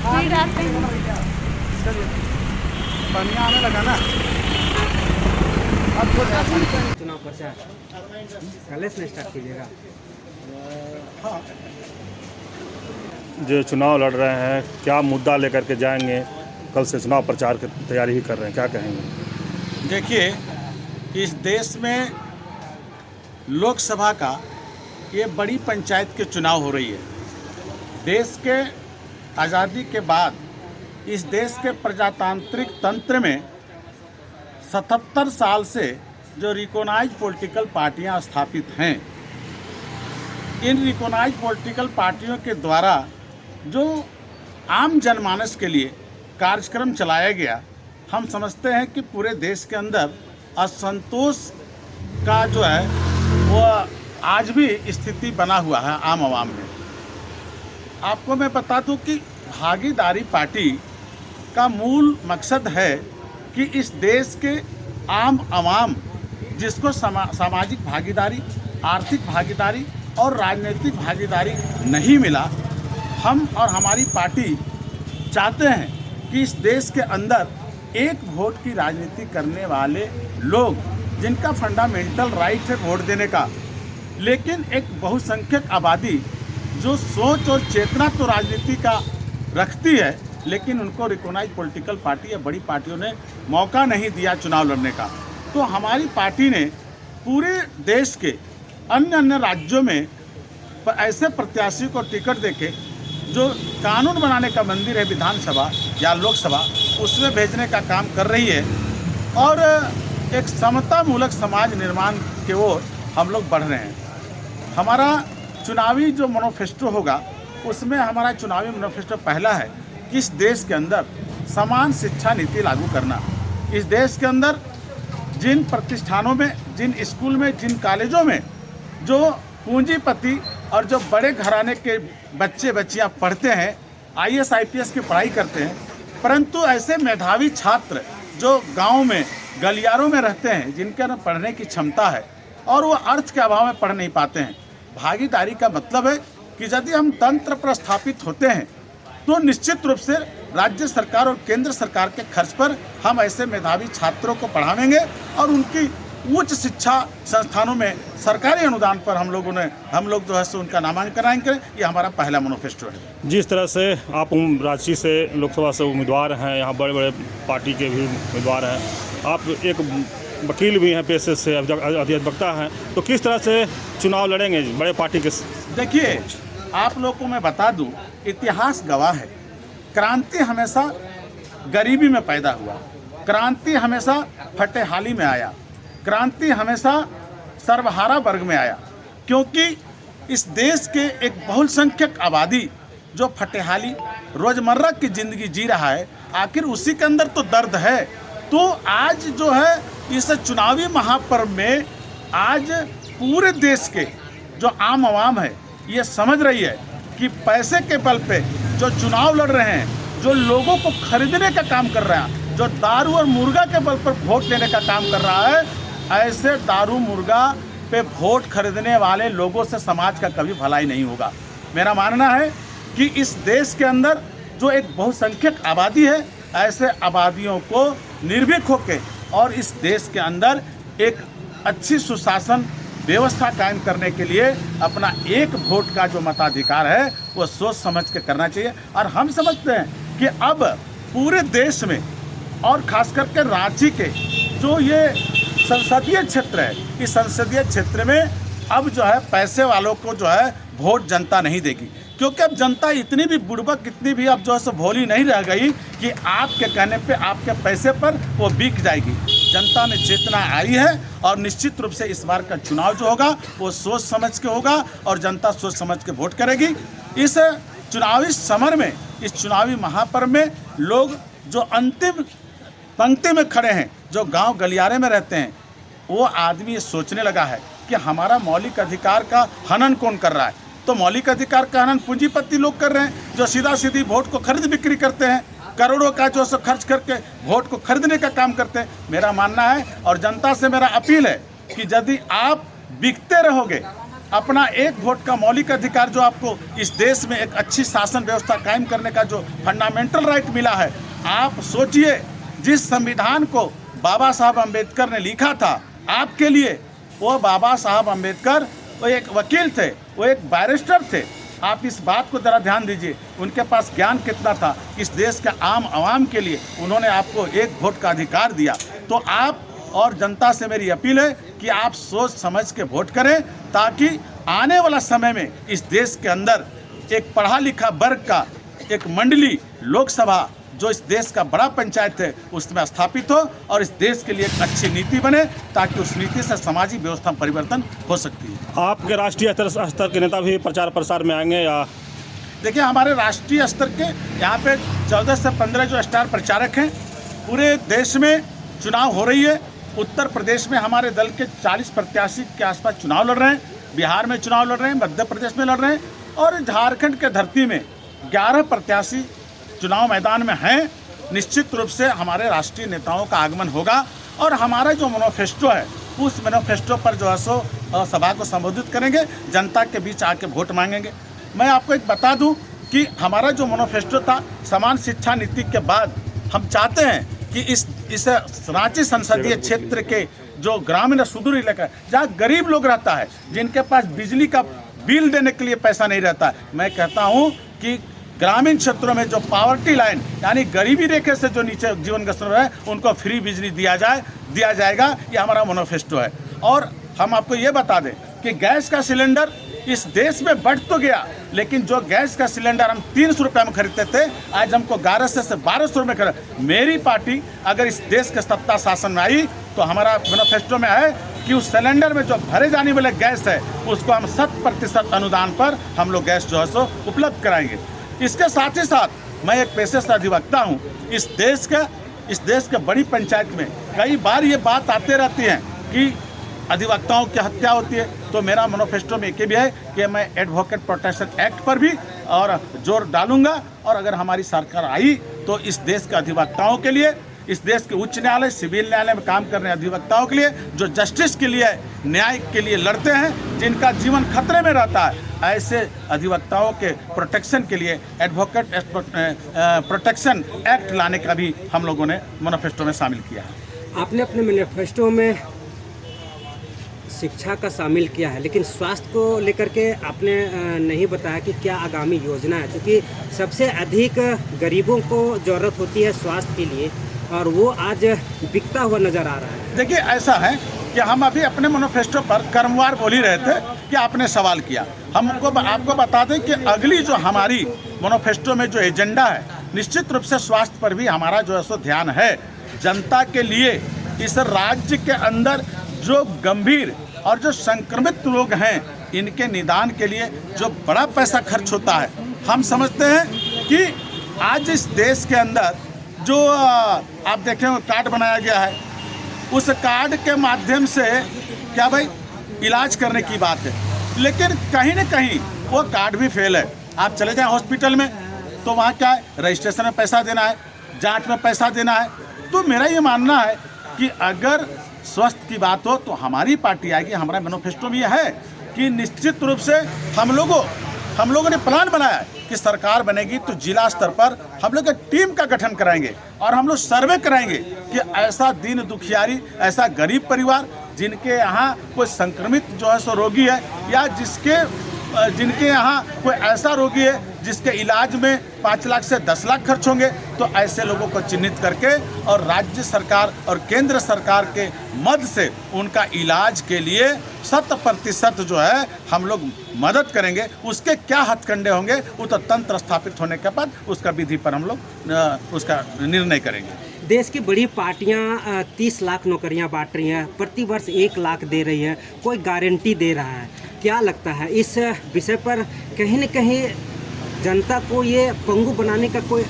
फिर आते हैं। पानी आने लगा ना। अब चुनाव प्रचार कल से स्टार्ट कीजिएगा। हाँ, जो चुनाव लड़ रहे हैं क्या मुद्दा लेकर के जाएंगे, कल से चुनाव प्रचार की तैयारी भी कर रहे हैं, क्या कहेंगे? देखिए, इस देश में लोकसभा का ये बड़ी पंचायत के चुनाव हो रही है। देश के आज़ादी के बाद इस देश के प्रजातांत्रिक तंत्र में 77 साल से जो रिकॉग्नाइज पॉलिटिकल पार्टियां स्थापित हैं, इन रिकॉग्नाइज पॉलिटिकल पार्टियों के द्वारा जो आम जनमानस के लिए कार्यक्रम चलाया गया, हम समझते हैं कि पूरे देश के अंदर असंतोष का जो है वो आज भी स्थिति बना हुआ है आम आवाम में। आपको मैं बता दूं कि भागीदारी पार्टी का मूल मकसद है कि इस देश के आम आवाम जिसको सामाजिक भागीदारी, आर्थिक भागीदारी और राजनीतिक भागीदारी नहीं मिला, हम और हमारी पार्टी चाहते हैं कि इस देश के अंदर एक वोट की राजनीति करने वाले लोग, जिनका फंडामेंटल राइट है वोट देने का, लेकिन एक बहुसंख्यक आबादी जो सोच और चेतना तो राजनीति का रखती है, लेकिन उनको रिकॉग्नाइज पॉलिटिकल पार्टी या बड़ी पार्टियों ने मौका नहीं दिया चुनाव लड़ने का। तो हमारी पार्टी ने पूरे देश के अन्य राज्यों में ऐसे प्रत्याशी को टिकट देके जो कानून बनाने का मंदिर है विधानसभा या लोकसभा, उसमें भेजने का काम कर रही है और एक समतामूलक समाज निर्माण की ओर हम लोग बढ़ रहे हैं। हमारा चुनावी जो मैनिफेस्टो होगा, उसमें हमारा चुनावी मैनिफेस्टो पहला है कि इस देश के अंदर समान शिक्षा नीति लागू करना। इस देश के अंदर जिन प्रतिष्ठानों में, जिन स्कूल में, जिन कॉलेजों में जो पूंजीपति और जो बड़े घराने के बच्चे बच्चियां पढ़ते हैं, IAS IPS की पढ़ाई करते हैं, परंतु ऐसे मेधावी छात्र जो गांव में गलियारों में रहते हैं, जिनके न पढ़ने की क्षमता है और वो अर्थ के अभाव में पढ़ नहीं पाते हैं। भागीदारी का मतलब है कि यदि हम तंत्र पर स्थापित होते हैं तो निश्चित रूप से राज्य सरकार और केंद्र सरकार के खर्च पर हम ऐसे मेधावी छात्रों को पढ़ावेंगे और उनकी उच्च शिक्षा संस्थानों में सरकारी अनुदान पर हम लोग जो है सो उनका नामांकन कराएंगे। ये हमारा पहला मैनिफेस्टो है। जिस तरह से आप रांची से लोकसभा से उम्मीदवार हैं, यहाँ बड़े बड़े पार्टी के भी उम्मीदवार हैं, आप एक वकील भी हैं पेशे से, अधिवक्ता हैं, तो किस तरह से चुनाव लड़ेंगे बड़े पार्टी के? देखिए, आप लोगों को मैं बता दूं, इतिहास गवाह है, क्रांति हमेशा गरीबी में पैदा हुआ, क्रांति हमेशा फटेहाली में आया, क्रांति हमेशा सर्वहारा वर्ग में आया, क्योंकि इस देश के एक बहुसंख्यक आबादी जो फटेहाली रोजमर्रा की जिंदगी जी रहा है, आखिर उसी के अंदर तो दर्द है। तो आज जो है इस चुनावी महापर्व में आज पूरे देश के जो आम आवाम है ये समझ रही है कि पैसे के बल पे जो चुनाव लड़ रहे हैं, जो लोगों को खरीदने का काम कर रहे हैं, जो दारू और मुर्गा के बल पर वोट लेने का काम कर रहा है, ऐसे दारू मुर्गा पे वोट खरीदने वाले लोगों से समाज का कभी भलाई नहीं होगा। मेरा मानना है कि इस देश के अंदर जो एक बहुसंख्यक आबादी है, ऐसे आबादियों को निर्भीक होकर और इस देश के अंदर एक अच्छी सुशासन व्यवस्था कायम करने के लिए अपना एक वोट का जो मताधिकार है वो सोच समझ के करना चाहिए। और हम समझते हैं कि अब पूरे देश में और खास करके रांची के जो ये संसदीय क्षेत्र है, इस संसदीय क्षेत्र में अब जो है पैसे वालों को जो है वोट जनता नहीं देगी, क्योंकि अब जनता इतनी भी बुड़बक, इतनी भी अब जो है सो भोली नहीं रह गई कि आपके कहने पे, आपके पैसे पर वो बिक जाएगी। जनता में चेतना आई है और निश्चित रूप से इस बार का चुनाव जो होगा वो सोच समझ के होगा और जनता सोच समझ के वोट करेगी। इस चुनावी समर में, इस चुनावी महापर्व में लोग जो अंतिम पंक्ति में खड़े हैं, जो गांव गलियारे में रहते हैं, वो आदमी ये सोचने लगा है कि हमारा मौलिक अधिकार का हनन कौन कर रहा है। तो मौलिक अधिकार का हनन पूंजीपति लोग कर रहे हैं, जो सीधा सीधी वोट को खरीद बिक्री करते हैं, करोड़ों का जो सो खर्च करके वोट को खरीदने का काम करते हैं। मेरा मानना है और जनता से मेरा अपील है कि यदि आप बिकते रहोगे अपना एक वोट का मौलिक अधिकार जो आपको इस देश में एक अच्छी शासन व्यवस्था कायम करने का जो फंडामेंटल राइट मिला है, आप सोचिए जिस संविधान को बाबा साहब अम्बेडकर ने लिखा था आपके लिए, वो बाबा साहब अम्बेडकर वो एक वकील थे, वो एक बैरिस्टर थे। आप इस बात को ज़रा ध्यान दीजिए, उनके पास ज्ञान कितना था। इस देश के आम आवाम के लिए उन्होंने आपको एक वोट का अधिकार दिया। तो आप और जनता से मेरी अपील है कि आप सोच समझ के वोट करें, ताकि आने वाला समय में इस देश के अंदर एक पढ़ा लिखा वर्ग का एक मंडली लोकसभा जो इस देश का बड़ा पंचायत है उसमें स्थापित हो और इस देश के लिए एक अच्छी नीति बने, ताकि उस नीति से सामाजिक व्यवस्था में परिवर्तन हो सकती है। आपके राष्ट्रीय स्तर के नेता भी प्रचार प्रसार में आएंगे या? देखिए, हमारे राष्ट्रीय स्तर के यहाँ पे 14 से 15 जो स्टार प्रचारक हैं, पूरे देश में चुनाव हो रही है। उत्तर प्रदेश में हमारे दल के 40 प्रत्याशी के आसपास चुनाव लड़ रहे हैं, बिहार में चुनाव लड़ रहे हैं, मध्य प्रदेश में लड़ रहे हैं और झारखंड के धरती में 11 प्रत्याशी चुनाव मैदान में हैं। निश्चित रूप से हमारे राष्ट्रीय नेताओं का आगमन होगा और हमारा जो मैनिफेस्टो है उस मैनिफेस्टो पर जो है सो सभा को संबोधित करेंगे, जनता के बीच आके वोट मांगेंगे। मैं आपको एक बता दूं कि हमारा जो मैनिफेस्टो था, समान शिक्षा नीति के बाद हम चाहते हैं कि इस रांची संसदीय क्षेत्र के जो ग्रामीण सुदूर इलाका जहाँ गरीब लोग रहता है, जिनके पास बिजली का बिल देने के लिए पैसा नहीं रहता है, मैं कहता हूँ कि ग्रामीण क्षेत्रों में जो पावर्टी लाइन यानी गरीबी रेखे से जो नीचे जीवन स्तर है उनको फ्री बिजली दिया जाएगा। ये हमारा मैनिफेस्टो है। और हम आपको ये बता दें कि गैस का सिलेंडर इस देश में बढ़ तो गया, लेकिन जो गैस का सिलेंडर हम 300 रुपये में खरीदते थे, आज हमको 1100 से 1200 में खरीद। मेरी पार्टी अगर इस देश के सत्ता शासन में आई तो हमारा मैनिफेस्टो में है कि उस सिलेंडर में जो भरे जाने वाले गैस है उसको हम 100% अनुदान पर हम लोग गैस जो है सो उपलब्ध कराएंगे। इसके साथ ही साथ मैं एक पेशे से अधिवक्ता हूँ। इस देश के बड़ी पंचायत में कई बार ये बात आती रहती है कि अधिवक्ताओं की हत्या होती है, तो मेरा मैनिफेस्टो में ये भी है कि मैं एडवोकेट प्रोटेक्शन एक्ट पर भी और जोर डालूंगा। और अगर हमारी सरकार आई तो इस देश के अधिवक्ताओं के लिए, इस देश के उच्च न्यायालय, सिविल न्यायालय में काम कर रहे अधिवक्ताओं के लिए, जो जस्टिस के लिए, न्याय के लिए लड़ते हैं, जिनका जीवन खतरे में रहता है, ऐसे अधिवक्ताओं के प्रोटेक्शन के लिए एडवोकेट प्रोटेक्शन एक्ट लाने का भी हम लोगों ने मैनिफेस्टो में शामिल किया है। आपने अपने मैनिफेस्टो में शिक्षा का शामिल किया है, लेकिन स्वास्थ्य को लेकर के आपने नहीं बताया कि क्या आगामी योजना है, क्योंकि सबसे अधिक गरीबों को ज़रूरत होती है स्वास्थ्य के लिए और वो आज बिकता हुआ नज़र आ रहा है। देखिए, ऐसा है कि हम अभी अपने मैनिफेस्टो पर क्रमवार बोल ही रहे थे कि आपने सवाल किया। हमको आपको बता दें कि अगली जो हमारी मैनिफेस्टो में जो एजेंडा है, निश्चित रूप से स्वास्थ्य पर भी हमारा जो है सो ध्यान है। जनता के लिए इस राज्य के अंदर जो गंभीर और जो संक्रमित लोग हैं, इनके निदान के लिए जो बड़ा पैसा खर्च होता है, हम समझते हैं कि आज इस देश के अंदर जो आप देखें कार्ड बनाया गया है, उस कार्ड के माध्यम से क्या भाई इलाज करने की बात है, लेकिन कहीं न कहीं वो कार्ड भी फेल है। आप चले जाएं हॉस्पिटल में तो वहाँ क्या है, रजिस्ट्रेशन में पैसा देना है, जांच में पैसा देना है। तो मेरा ये मानना है कि अगर स्वास्थ्य की बात हो तो हमारी पार्टी आएगी। हमारा मैनिफेस्टो में यह है कि निश्चित रूप से हम लोगों ने प्लान बनाया है कि सरकार बनेगी तो जिला स्तर पर हम लोग एक टीम का गठन कराएंगे और हम लोग सर्वे कराएंगे कि ऐसा दीन दुखियारी, ऐसा गरीब परिवार जिनके यहाँ कोई संक्रमित जो है सो रोगी है, या जिनके यहाँ कोई ऐसा रोगी है जिसके इलाज में 5 लाख से 10 लाख खर्च होंगे, तो ऐसे लोगों को चिन्हित करके और राज्य सरकार और केंद्र सरकार के मद से उनका इलाज के लिए 100% जो है हम लोग मदद करेंगे। उसके क्या हथकंडे होंगे वो तो तंत्र स्थापित होने के बाद उसका विधि पर हम लोग उसका निर्णय करेंगे। देश की बड़ी पार्टियां 30 लाख नौकरियां बांट रही हैं, प्रति वर्ष 1 लाख दे रही है, कोई गारंटी दे रहा है। क्या लगता है इस विषय पर कहीं न कहीं जनता को ये पंगु बनाने का कोई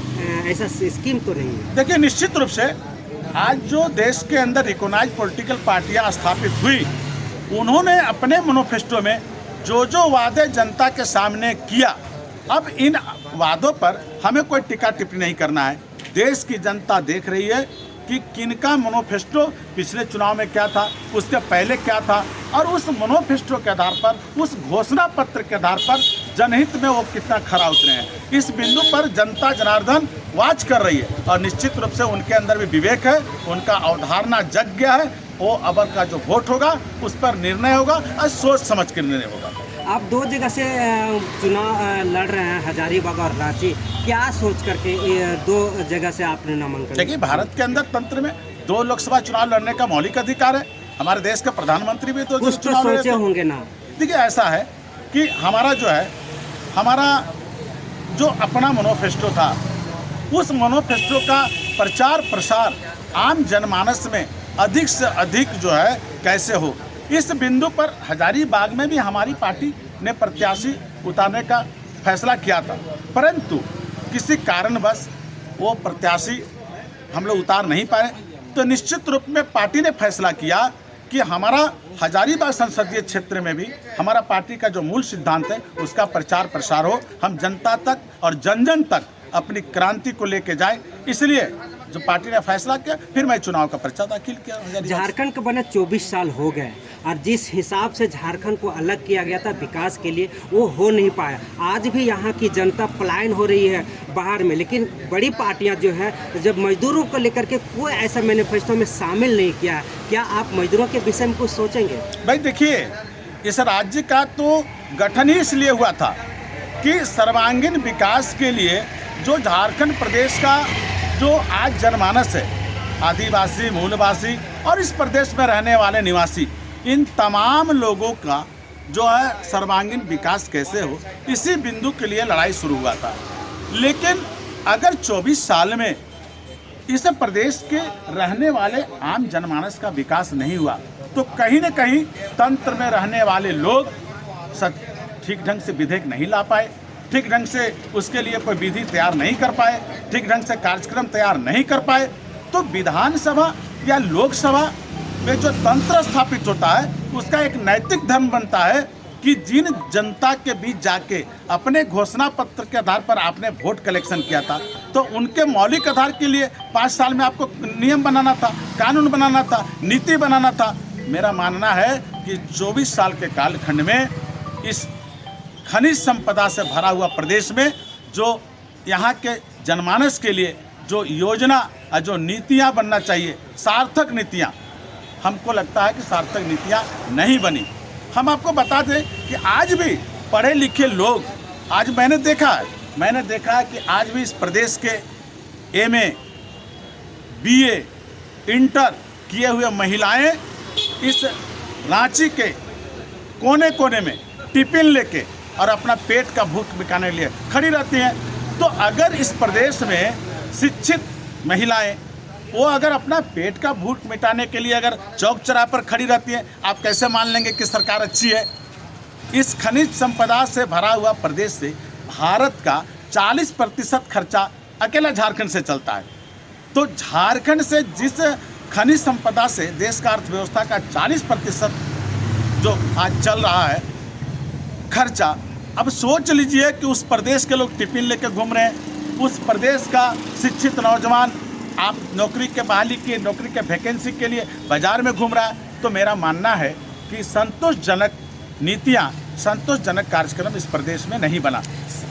ऐसा स्कीम तो नहीं है? देखिए, निश्चित रूप से आज जो देश के अंदर रिकॉग्नाइज्ड पॉलिटिकल पार्टियां स्थापित हुई, उन्होंने अपने मैनिफेस्टो में जो वादे जनता के सामने किया, अब इन वादों पर हमें कोई टिक्का टिप्पणी नहीं करना है। देश की जनता देख रही है कि किनका मैनिफेस्टो पिछले चुनाव में क्या था, उसके पहले क्या था, और उस मैनिफेस्टो के आधार पर, उस घोषणा पत्र के आधार पर जनहित में वो कितना खरा उतरे हैं। इस बिंदु पर जनता जनार्दन वाच कर रही है और निश्चित रूप से उनके अंदर भी विवेक है, उनका अवधारणा जग गया है। वो अबर का जो वोट होगा उस पर निर्णय होगा और सोच समझ के निर्णय होगा। आप दो जगह से चुनाव लड़ रहे हैं, हजारीबाग और रांची, क्या सोच करके ये दो जगह से आपने नामांकन? देखिए, भारत के अंदर तंत्र में 2 लोकसभा चुनाव लड़ने का मौलिक अधिकार है। हमारे देश के प्रधानमंत्री भी तो कुछ तो चुनाव लड़े सोचे थे। होंगे ना। देखिए, ऐसा है कि हमारा जो अपना मैनिफेस्टो था, उस मैनिफेस्टो का प्रचार प्रसार आम जनमानस में अधिक से अधिक कैसे हो, इस बिंदु पर हजारीबाग में भी हमारी पार्टी ने प्रत्याशी उतारने का फैसला किया था, परंतु किसी कारणवश वो प्रत्याशी हम लोग उतार नहीं पाए। तो निश्चित रूप में पार्टी ने फैसला किया कि हमारा हजारीबाग संसदीय क्षेत्र में भी हमारा पार्टी का जो मूल सिद्धांत है उसका प्रचार प्रसार हो, हम जनता तक और जन जन तक अपनी क्रांति को लेके जाए। इसलिए जो पार्टी ने फैसला किया, फिर मैं चुनाव का पर्चा दाखिल किया। झारखंड के बने 24 साल हो गए और जिस हिसाब से झारखंड को अलग किया गया था विकास के लिए, वो हो नहीं पाया। आज भी यहाँ की जनता पलायन हो रही है बाहर में, लेकिन बड़ी पार्टियाँ जो है जब मजदूरों को लेकर के कोई ऐसा मैनिफेस्टो में शामिल नहीं किया। क्या आप मजदूरों के विषय में कुछ सोचेंगे? भाई देखिए, इस राज्य का तो गठन ही इसलिए हुआ था कि सर्वांगीण विकास के लिए जो झारखंड प्रदेश का जो आज जनमानस है, आदिवासी, मूलवासी और इस प्रदेश में रहने वाले निवासी, इन तमाम लोगों का जो है सर्वांगीण विकास कैसे हो, इसी बिंदु के लिए लड़ाई शुरू हुआ था। लेकिन अगर 24 साल में इस प्रदेश के रहने वाले आम जनमानस का विकास नहीं हुआ, तो कहीं न कहीं तंत्र में रहने वाले लोग ठीक ढंग से विधेयक नहीं ला पाए, ठीक ढंग से उसके लिए कोई विधि तैयार नहीं कर पाए, ठीक ढंग से कार्यक्रम तैयार नहीं कर पाए। तो विधानसभा या लोकसभा में जो तंत्र स्थापित होता है, उसका एक नैतिक धर्म बनता है कि जिन जनता के बीच जाके अपने घोषणा पत्र के आधार पर आपने वोट कलेक्शन किया था, तो उनके मौलिक आधार के लिए 5 साल में आपको नियम बनाना था, कानून बनाना था, नीति बनाना था। मेरा मानना है कि 24 साल के कालखंड में इस खनिज संपदा से भरा हुआ प्रदेश में जो यहाँ के जनमानस के लिए जो योजना और जो नीतियाँ बनना चाहिए, सार्थक नीतियाँ, हमको लगता है कि सार्थक नीतियाँ नहीं बनी। हम आपको बता दें कि आज भी पढ़े लिखे लोग, आज मैंने देखा है कि आज भी इस प्रदेश के MA, BA, इंटर किए हुए महिलाएं इस रांची के कोने कोने में टिफिन लेके और अपना पेट का भूख मिटाने के लिए खड़ी रहती हैं। तो अगर इस प्रदेश में शिक्षित महिलाएं वो अगर अपना पेट का भूख मिटाने के लिए अगर चौक चौराहे पर खड़ी रहती हैं, आप कैसे मान लेंगे कि सरकार अच्छी है? इस खनिज संपदा से भरा हुआ प्रदेश से भारत का 40% खर्चा अकेला झारखंड से चलता है। तो झारखंड से जिस खनिज संपदा से देश का अर्थव्यवस्था का 40% जो आज चल रहा है खर्चा, अब सोच लीजिए कि उस प्रदेश के लोग टिफिन लेकर घूम रहे हैं, उस प्रदेश का शिक्षित नौजवान आप नौकरी के बहाली की नौकरी के वैकेंसी के लिए बाजार में घूम रहा है। तो मेरा मानना है कि संतोषजनक नीतियाँ, संतोषजनक कार्यक्रम इस प्रदेश में नहीं बना।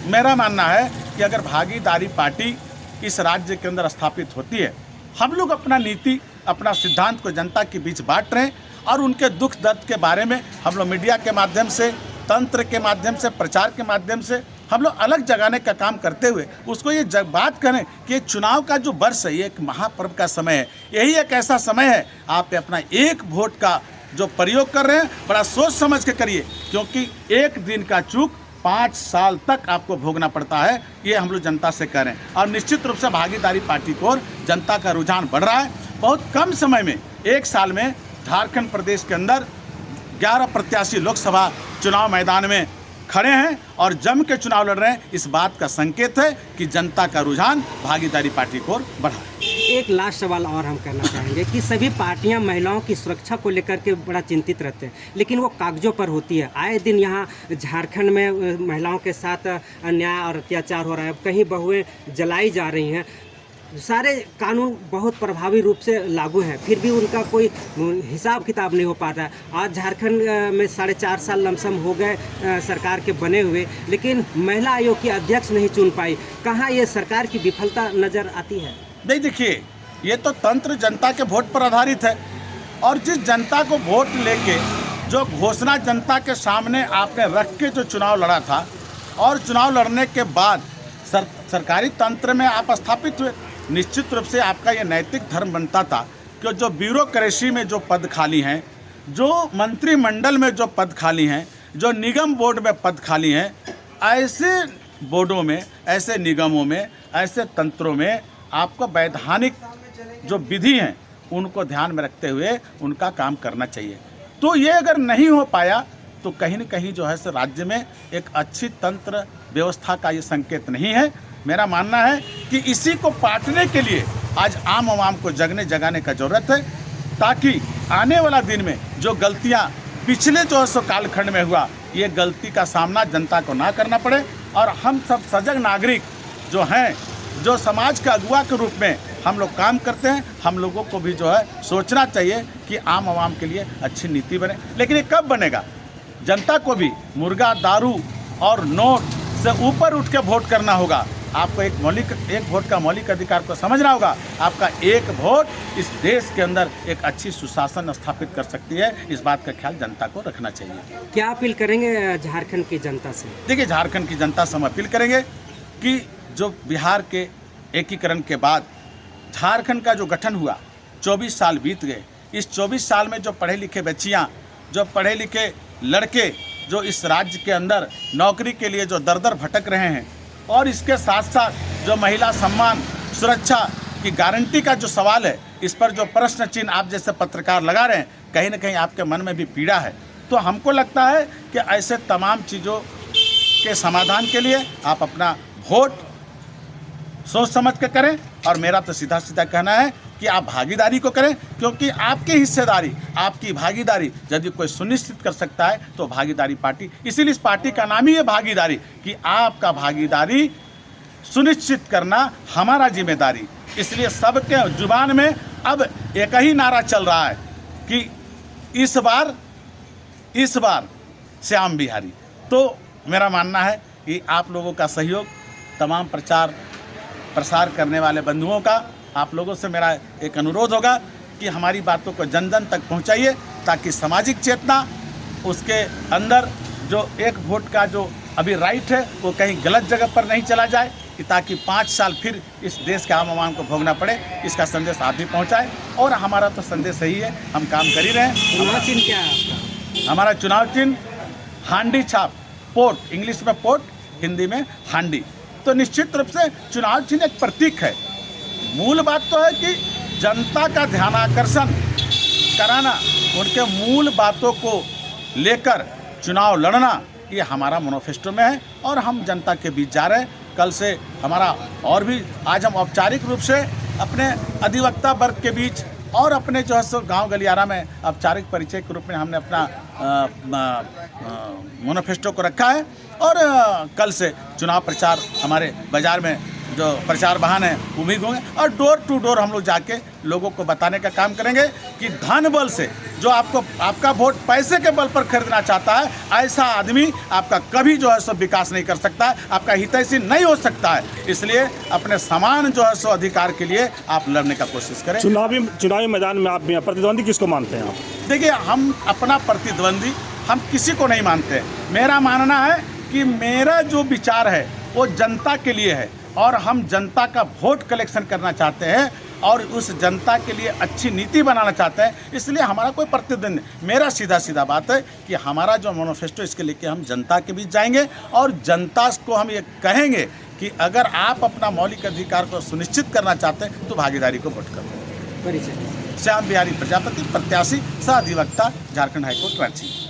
मेरा मानना है कि अगर भागीदारी पार्टी इस राज्य के अंदर स्थापित होती है, हम लोग अपना नीति, अपना सिद्धांत को जनता के बीच बांट रहे हैं और उनके दुख दर्द के बारे में हम लोग मीडिया के माध्यम से, तंत्र के माध्यम से, प्रचार के माध्यम से हम लोग अलग जगाने का काम करते हुए उसको ये बात करें कि चुनाव का जो वर्ष है, ये एक महापर्व का समय है। यही एक ऐसा समय है, आप अपना एक वोट का जो प्रयोग कर रहे हैं बड़ा सोच समझ के करिए, क्योंकि एक दिन का चूक 5 साल तक आपको भोगना पड़ता है। ये हम लोग जनता से कह रहे हैं और निश्चित रूप से भागीदारी पार्टी की ओर जनता का रुझान बढ़ रहा है। बहुत कम समय में, 1 साल में झारखंड प्रदेश के अंदर 11 प्रत्याशी लोकसभा चुनाव मैदान में खड़े हैं और जम के चुनाव लड़ रहे हैं। इस बात का संकेत है कि जनता का रुझान भागीदारी पार्टी की ओर बढ़ा है। एक लास्ट सवाल और हम करना चाहेंगे कि सभी पार्टियां महिलाओं की सुरक्षा को लेकर के बड़ा चिंतित रहते हैं, लेकिन वो कागजों पर होती है। आए दिन यहाँ झारखंड में महिलाओं के साथ अन्याय और अत्याचार हो रहा है, कहीं बहुएं जलाई जा रही हैं। सारे कानून बहुत प्रभावी रूप से लागू हैं, फिर भी उनका कोई हिसाब किताब नहीं हो पाता है। आज झारखंड में 4.5 साल लमसम हो गए सरकार के बने हुए, लेकिन महिला आयोग की अध्यक्ष नहीं चुन पाई। कहाँ ये सरकार की विफलता नज़र आती है? नहीं, देखिए, ये तो तंत्र जनता के वोट पर आधारित है, और जिस जनता को वोट लेके जो घोषणा जनता के सामने आपने रख के जो चुनाव लड़ा था, और चुनाव लड़ने के बाद सरकारी तंत्र में आप स्थापित हुए, निश्चित रूप से आपका ये नैतिक धर्म बनता था कि जो ब्यूरोक्रेसी में जो पद खाली हैं, जो मंत्रिमंडल में जो पद खाली हैं, जो निगम बोर्ड में पद खाली हैं, ऐसे बोर्डों में, ऐसे निगमों में, ऐसे तंत्रों में आपको वैधानिक जो विधि हैं उनको ध्यान में रखते हुए उनका काम करना चाहिए। तो ये अगर नहीं हो पाया तो कहीं न कहीं जो है सो राज्य में एक अच्छी तंत्र व्यवस्था का ये संकेत नहीं है। मेरा मानना है कि इसी को पाटने के लिए आज आम आवाम को जगाने का ज़रूरत है, ताकि आने वाला दिन में जो गलतियां पिछले जो है सो कालखंड में हुआ, ये गलती का सामना जनता को ना करना पड़े, और हम सब सजग नागरिक जो हैं, जो समाज के अगुवा के रूप में हम लोग काम करते हैं, हम लोगों को भी जो है सोचना चाहिए कि आम आवाम के लिए अच्छी नीति बने। लेकिन ये कब बनेगा? जनता को भी मुर्गा, दारू और नोट से ऊपर उठ के वोट करना होगा। आपको एक वोट का मौलिक अधिकार को समझना होगा। आपका एक वोट इस देश के अंदर एक अच्छी सुशासन स्थापित कर सकती है। इस बात का ख्याल जनता को रखना चाहिए। क्या अपील करेंगे झारखंड की जनता से? देखिए, झारखंड की जनता से हम अपील करेंगे कि जो बिहार के एकीकरण के बाद झारखंड का जो गठन हुआ, 24 साल बीत गए। इस 24 साल में जो पढ़े लिखे बच्चियाँ, जो पढ़े लिखे लड़के जो इस राज्य के अंदर नौकरी के लिए जो दर दर भटक रहे हैं, और इसके साथ साथ जो महिला सम्मान सुरक्षा की गारंटी का जो सवाल है, इस पर जो प्रश्न चिन्ह आप जैसे पत्रकार लगा रहे हैं, कहीं ना कहीं आपके मन में भी पीड़ा है। तो हमको लगता है कि ऐसे तमाम चीज़ों के समाधान के लिए आप अपना वोट सोच समझ के करें, और मेरा तो सीधा सीधा कहना है कि आप भागीदारी को करें, क्योंकि आपकी हिस्सेदारी, आपकी भागीदारी यदि कोई सुनिश्चित कर सकता है तो भागीदारी पार्टी, इसीलिए इस पार्टी का नाम ही है भागीदारी, कि आपका भागीदारी सुनिश्चित करना हमारा जिम्मेदारी। इसलिए सबके जुबान में अब एक ही नारा चल रहा है कि इस बार श्याम बिहारी। तो मेरा मानना है कि आप लोगों का सहयोग, तमाम प्रचार प्रसार करने वाले बंधुओं का, आप लोगों से मेरा एक अनुरोध होगा कि हमारी बातों को जन जन तक पहुंचाइए, ताकि सामाजिक चेतना, उसके अंदर जो एक वोट का जो अभी राइट है वो कहीं गलत जगह पर नहीं चला जाए, कि ताकि 5 साल फिर इस देश के आम आवाम को भोगना पड़े। इसका संदेश आप भी पहुँचाएँ, और हमारा तो संदेश सही है, हम काम कर ही रहे हैं। चुनाव चिन्ह क्या है आपका? हमारा चुनाव चिन्ह हांडी छाप, पोट, इंग्लिश में पोट, हिंदी में हांडी। तो निश्चित रूप से चुनाव चिन्ह एक प्रतीक है। मूल बात तो है कि जनता का ध्यानाकर्षण कराना, उनके मूल बातों को लेकर चुनाव लड़ना, ये हमारा मैनिफेस्टो में है, और हम जनता के बीच जा रहे हैं। कल से हमारा और भी, आज हम औपचारिक रूप से अपने अधिवक्ता वर्ग के बीच और अपने जो है सो गाँव गलियारा में औपचारिक परिचय के रूप में हमने अपना मैनिफेस्टो को रखा है। और कल से चुनाव प्रचार हमारे बाज़ार में जो प्रचार वाहन है वो भी होंगे, और डोर टू डोर हम लोग जाके लोगों को बताने का काम करेंगे कि धन बल से जो आपका वोट पैसे के बल पर खरीदना चाहता है, ऐसा आदमी आपका कभी जो है सो विकास नहीं कर सकता है, आपका हितैषी नहीं हो सकता है। इसलिए अपने समान जो है सो अधिकार के लिए आप लड़ने का कोशिश करें। चुनावी मैदान में आप प्रतिद्वंदी किसको मानते हैं आप? देखिए, हम अपना प्रतिद्वंदी हम किसी को नहीं मानते। मेरा मानना है कि मेरा जो विचार है वो जनता के लिए है, और हम जनता का वोट कलेक्शन करना चाहते हैं, और उस जनता के लिए अच्छी नीति बनाना चाहते हैं। इसलिए हमारा कोई प्रतिद्वंदी, मेरा सीधा बात है कि हमारा जो मैनिफेस्टो, इसके लेके हम जनता के बीच जाएंगे, और जनता को हम ये कहेंगे कि अगर आप अपना मौलिक अधिकार को सुनिश्चित करना चाहते हैं तो भागीदारी को वोट करो। परिचय? श्याम बिहारी प्रजापति, प्रत्याशी, सह अधिवक्ता, झारखंड हाईकोर्ट, रांची।